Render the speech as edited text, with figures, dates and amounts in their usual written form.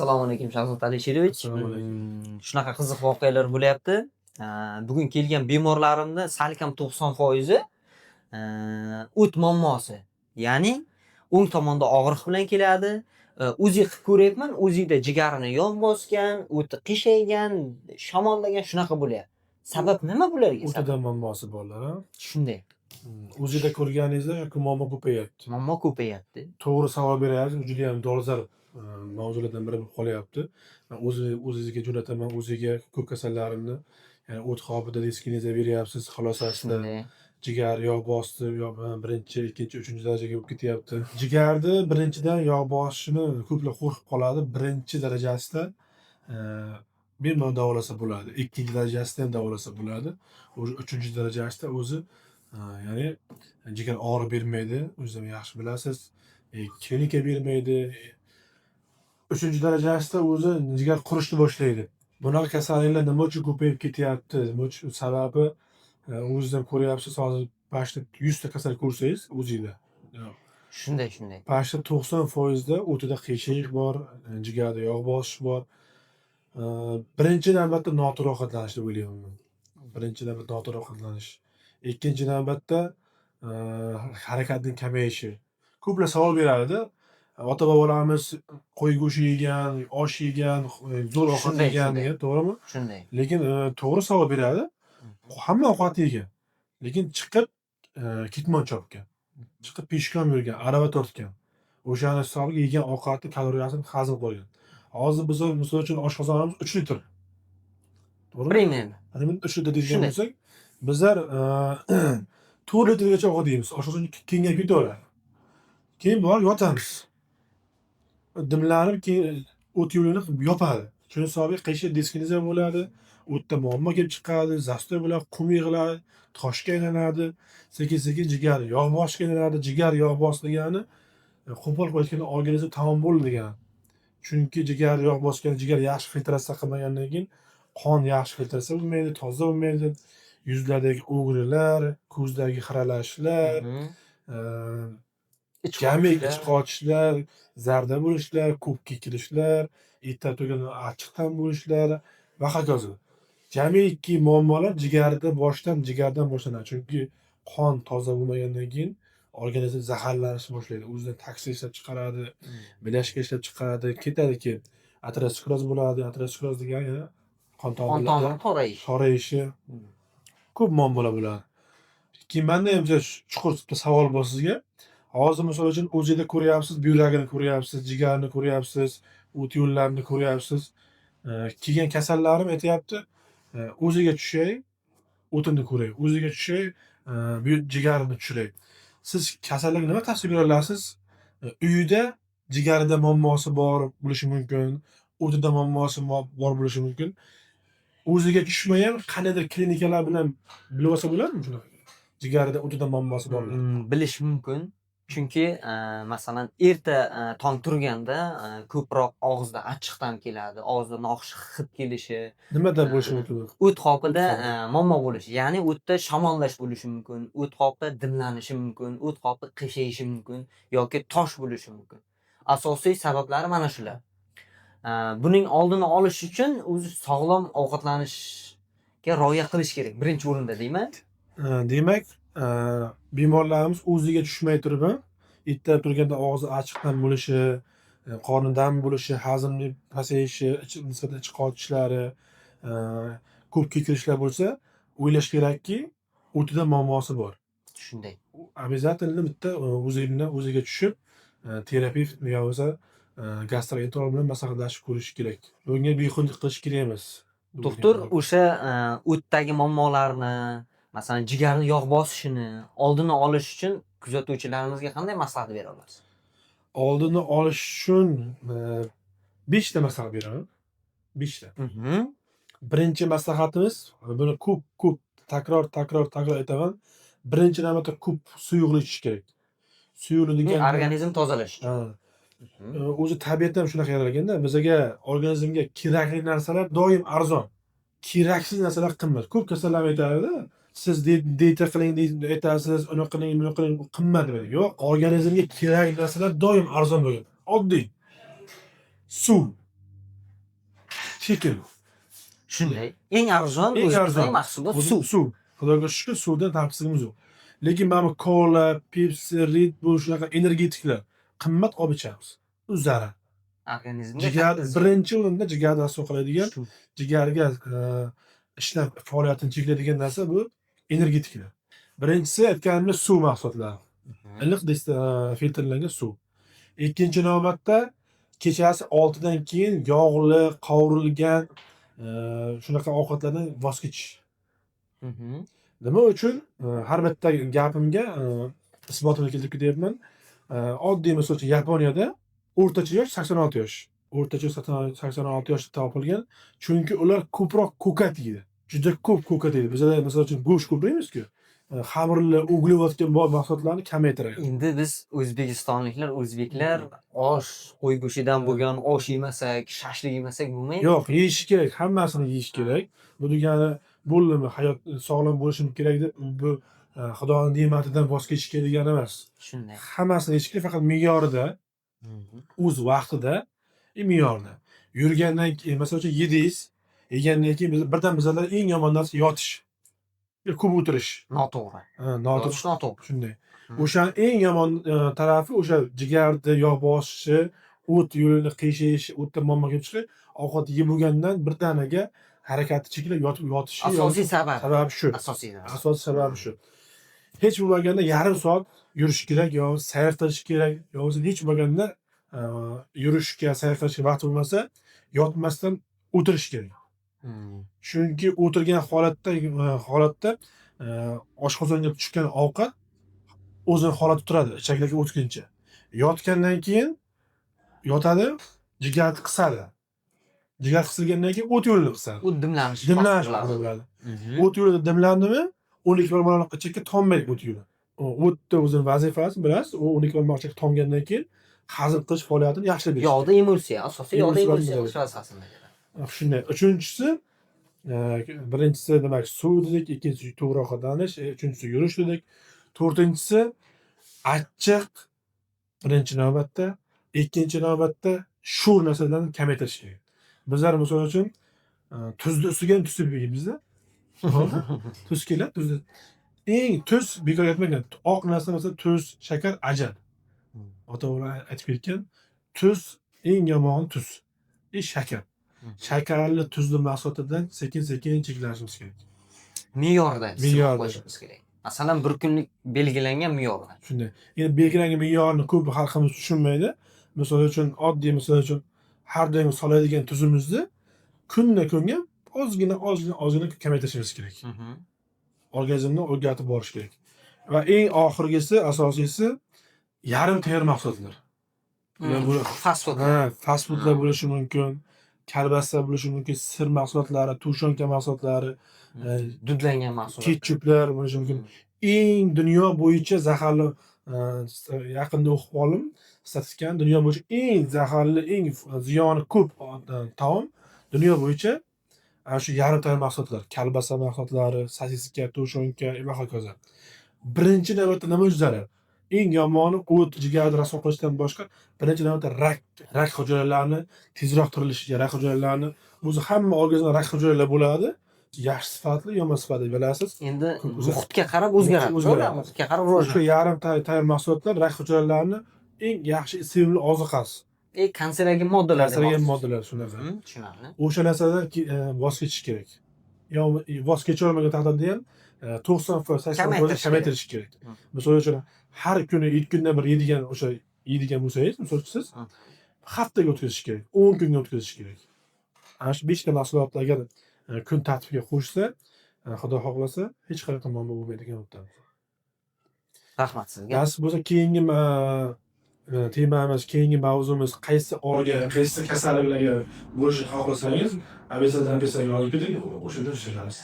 Assalomu alaykum Shahzod Alisherovich. Assalomu alaykum. Shunaqa qiziq voqealar bo'lyapti. Bugun kelgan bemorlarimni salkam 90% o't muammosi. Ya'ni o'ng tomonda og'riq bilan keladi. Uzi qilib ko'ryapman. Uzida jigarini yog' bosgan, o'ti qishaygan, shamollagan shunaqa bo'lyapti. Sabab nima bularga? O'tida muammosi borlar, ha? Shunday. O'zida ko'rganingizda yoki muammo ko'payapti. Muammo ko'payapti. To'g'ri savol beryapsiz, juda ham dolzarb mavzulardan biri bo'lib qolyapti. Men o'zingizga jo'nataman, o'ziga ko'p kasallarimni, ya'ni o't qobida diskineza beryapsiz, xulosasida Shunday. jigar yog' bosdi, birinchi, ikkinchi, uchinchi darajaga bo'lib ketyapti. Jigarni birinchidan yog' bosishini ko'plar qo'rqib qoladi. Birinchi darajasida bemalol davolasa bo'ladi. Ikkinchi darajasida ham davolasa bo'ladi. Uchinchi darajasida o'zi ya'ni jigar og'riq bermaydi, o'zingiz ham yaxshi bilasiz. Klinika bermaydi. Uchinchi darajasida o'zi jigar qurishni boshlaydi. Bunaqa kasalliklar nima uchun ko'payib ketyapti? Nima uchun sababi o'zingiz ham ko'ryapsiz, hozir pashta 100 ta kasallik ko'rsangiz o'zingizda. Shunday. Pashta 90% da o'tida qiyshiq bor, jigarda yog' bosish bor. Birinchi navbatda noto'g'ri ovqatlanish deb o'ylayman. Birinchi navbatda noto'g'ri ovqatlanish. Ikkinchi navbatda harakatning kamayishi. Ko'plar savol beradi-da. Ota-bobolarimiz qo'y go'shti yegan, osh yegan, zo'r ovqat yegan degan, to'g'rimi? Shunday. Lekin to'g'ri savol beradi. Hamma ovqat yegan. Lekin chiqib ketmon chopgan. Chiqib peshkom yurgan, arava tortgan. O'shani hisobiga yegan ovqatni kaloriyasini hazm qilgan. Hozir biz misol uchun oshqozonimiz 3 litr. To'g'rimi? Primern. 3 litr deydigan bo'lsak, bizlar 4 litrgacha ovqat yeymiz. Oshqozon kengayib ketaveradi. Keyin borib yotamiz. Dimlanib keyin o't yo'lini yopadi. Shuni hisobiga qiyshiq diskineza bo'ladi. O'tda muammo kelib chiqadi, zastoy bo'ladi, qum yig'iladi, toshga aylanadi, sekin-sekin jigar yog' bosishga aylanadi. Jigar yog' bosgani qo'pol aytganda organizm tamom bo'ldi degani. Chunki jigar yog' bosgan, jigar yaxshi filtratsiya qilmagandan keyin qon yaxshi filtratsiya bo'lmaydi, toza bo'lmaydi. Yuzlardagi o'g'rilar, ko'zdagi xiralashlar, jamiki ich qochishlar, zarda bo'lishlar, ko'p kekilishlar, erta turgan achchiqdan bo'lishlar va hokazo. Jamiki muammolar jigardan boshlanadi. Chunki qon toza bo'lmagandan keyin organizm zaharlanishni boshlaydi. O'zidan toksin ishlab chiqaradi, bilashka ishlab chiqaradi, ketadi keyin ateroskleroz bo'ladi. Ateroskleroz degani qon tomirlari torayishi. Ko'p muammolar bo'ladi. Keyin menda ham chuqur savol bor sizga. Hozir misol uchun o'zingizda ko'ryapsiz, buyragini ko'ryapsiz, jigarni ko'ryapsiz, o't yo'llarini ko'ryapsiz. Kelgan kasallarim aytayapti, o'ziga tushay, o'tini ko'ray, o'ziga tushay, jigarini tushiray. Siz kasallikni nima tavsiya bera olasiz? Uyida jigarida muammosi bor bo'lishi mumkin, o'tida muammosi bor bo'lishi mumkin. O'ziga tushmagan qandaydir klinikalar bilan bilib olsa bo'ladimi shunaqa? Jigarida, o'tida muammosi bor. Bilish mumkin. Chunki masalan erta tong turganda ko'proq og'izda achchiqdan keladi, og'izda noxush hid kelishi. Nimada bo'lishi mumkin? O't qopida muammo bo'lishi, ya'ni o'tda shamollash bo'lishi mumkin, o't qopida dimlanishi mumkin, o't qopi qishayishi mumkin yoki tosh bo'lishi mumkin. Asosiy sabablari mana shular. Buning oldini olish uchun o'zi sog'lom ovqatlanishga rioya qilish kerak. Birinchi o'rinda deyman. Demak, bemorlarimiz o'ziga tushmay turib, ertalab turganda og'zi achchiqdan bo'lishi, qornidan bo'lishi, hazmni pasayishi, nisbatan ich qochishlari, ko'p kekilishlar bo'lsa, o'ylash kerakki, o'tida muammosi bor. Shunday. Обязательно bitta o'ziga tushib, terapevt yoki gastroenterolog bilan maslahatlashib ko'rish kerak. Bunga bexudlik qilish kerak emas. Doktor o'sha o'tdagi muammolarni, masalan, jigarni yog' bosishini oldini olish uchun kuzatuvchilarimizga qanday maslahat bera olasiz? Oldini olish uchun 5 ta maslahat beraman. 5 ta. Birinchi maslahatimiz, buni ko'p takror aytaman. Birinchi navbatda ko'p suyuqlik ichish kerak. Suyuqlik degan organizm tozalash. O'zi tabiatan shunaqa yaralganda, bizga organizmga kerakli narsalar doim arzon. Keraksiz narsalar qimmat. Ko'p kasallar aytadi-da, siz dieta qiling deb aytasiz, uni qiling, buni qiling, qimmat deydi. Yo'q, organizmga kerakli narsalar doim arzon bo'lgan. Oddiy. Suv. tekin. Shunday. Eng arzon Eng o'zimizning arzon mahsulot o'zi suv. suv. Xudoga shukr, suvdan tanqisligimiz yo'q. Lekin mana bu kola, Pepsi, Red Bull shunaqa energetiklar qimmat olib ichamiz. U zarar. Organizmga Jigar katta birinchi o'rinda jigarni aslo qiladigan, Shu. jigarga ishlab faoliyatini cheklaydigan narsa bu energetiklar. Birinchisi aytganimdek suv mahsulotlari. Iliq filtrlangan suv. Ikkinchi navbatda kechasi 6 dan keyin yog'li, qovurilgan shunaqa ovqatlardan voz kechish. Nima uchun? Har bitta gapimga isbotini keltirib ketyapman. Oddiy misol uchun Yaponiyada o'rtacha yosh 86 yosh. O'rtacha 86 yoshda topilgan. Chunki ular ko'proq ko'kat yeydi. Juda ko'p ko'kat yeydi. Bizda misol uchun go'sht ko'p yeymiz-ku. Xamirli, uglevodga boy mahsulotlarni kamaytiradi. Endi biz o'zbeklar osh, qo'y go'shtidan bo'lgan osh yemasak, shashlik yemasak bo'lmaydi. Yo'q, yeyish kerak. Hammasini yeyish kerak. Bu degani bo'ldimi, hayot sog'lom bo'lishim kerak deb bu xudoning ne'matidan voz kechish kerak degani emas. Shunday. Hammasini yeyish kerak, faqat me'yorida, o'z vaqtida, me'yorida. Yurgandan keyin, masalan uchun yedingiz, yegandan keyin birdan bizlar eng yomon narsa yotish. Ko'p o'tirish. Noto'g'ri. Noto'g'ri. Yotish noto'g'ri. Shunday. O'shaning eng yomon tarafi o'sha jigarni yog' bosishi, o't yo'lini qiyshishi, o'tda muammo kelib chiqishi, ovqat yeb bo'lgandan birdaniga harakati cheklab yotib yotishi. Asosiy sababi shu. Asosiy Sababi shu. Hech bo'lmaganda yarim soat yurish kerak, yo sayr qilish kerak, yo hech bo'lmaganda yurishga, sayr qilishga vaqt bo'lmasa, yotmasdan o'tirish kerak. Chunki o'tirgan holatda oshqozonga tushgan ovqat o'zini holatida turadi, ichaklarga o'tguncha. Yotgandan keyin yotadi, jigar qisadi. Jigar qisilgandan keyin o't yo'lini qisadi. U dimlanish bo'ladi. O't yo'lida dimlandimi, 12 barmoq ichakka tommaydi o't yo'li. O'tda o'zining vazifasi bilasiz, u 12 barmoq ichakka tomgandan keyin hazm qilish faoliyatini yaxshilab beradi. Yog'da emulsiya, asosiy yog'da emulsiya qilish vazifasini bajaradi. Shunday. Uchinchisi, birinchisi demak suv dedik, ikkinchisi to'g'ri ovqatlanish, uchinchisi yurish dedik. To'rtinchisi achchiq birinchi navbatda, ikkinchi navbatda sho'r narsalarni kamaytirish kerak. Bizlar misol uchun tuzni ustiga ham tuz sepib yeymiz-da. Tuz keladi, tuzni. Eng tuz bekor aytmagan. Oq narsa masalan tuz, shakar, ajal. Ota-onalar aytib ketgan, tuz eng yomoni tuz. Shakar. Shakarli, tuzli mahsulotlardan sekin-sekin cheklanishimiz kerak. Me'yorda qo'shishimiz kerak. Masalan, bir kunlik belgilangan me'yorda. Shunday. Endi belgilangan me'yorni ko'p xalqimiz tushunmaydi. Misol uchun oddiy misol uchun har doim soladigan tuzimizni kundan-kunga ozgina kamaytirishimiz kerak. Organizmni o'rgatib borish kerak. Va eng oxirgisi, asosiysi yarim tayyor mahsulotlar. Fast food. Fast foodlar bo'lishi mumkin, kolbasa bo'lishi mumkin, sir mahsulotlari, tushonka mahsulotlari, dudlangan mahsulotlar. ketchuplar bo'lishi mumkin. Eng dunyo bo'yicha zaharli yaqinda o'qib qoldim. Statistikani dunyo bo'yicha eng zaharli, eng ziyoni ko'p taom dunyo bo'yicha ana shu yarim tayyor mahsulotlar, kolbasa mahsulotlari, sosiska, tushonka va hokazo. Birinchi navbatda nima zarar? Eng yomoni o't, jigarni rasvo qilishdan boshqa birinchi navbatda rak hujayralarini tezroq turilishiga, rak hujayralarini o'zi hamma organizmda rak hujayralar bo'ladi. Yaxshi sifatli, yomon sifatli bilasiz. Endi muhitga qarab o'zgaradi. Muhitga qarab o'sha yarim tayyor mahsulotlar rak hujayralarini eng yaxshi sevimli ozuqasi. Kanserogen moddalar. Kanserogen moddalar shunaqa. Tushunarli. O'sha narsadan voz kechish kerak. Yo voz kecha olmagan taqdirda ham 90% 80% kamaytirish kerak. Misol uchun har kuni 2 kundan bir yeydigan bo'lsangiz, misol uchun siz haftaga o'tkazish kerak, 10 kunga o'tkazish kerak. Ana shu 5 ta mahsulotni agar kun tartibiga qo'shsa, Xudo xohlasa, hech qanaqa muammo bo'lmaydigan o'tadi. Rahmat sizga. Nasib bo'lsa keyingi temamiz, keyingi mavzumiz qaysi kasalliklarga bo'lishni xohlasangiz, obezitadan yozib keting, o'shanda ishlaymiz.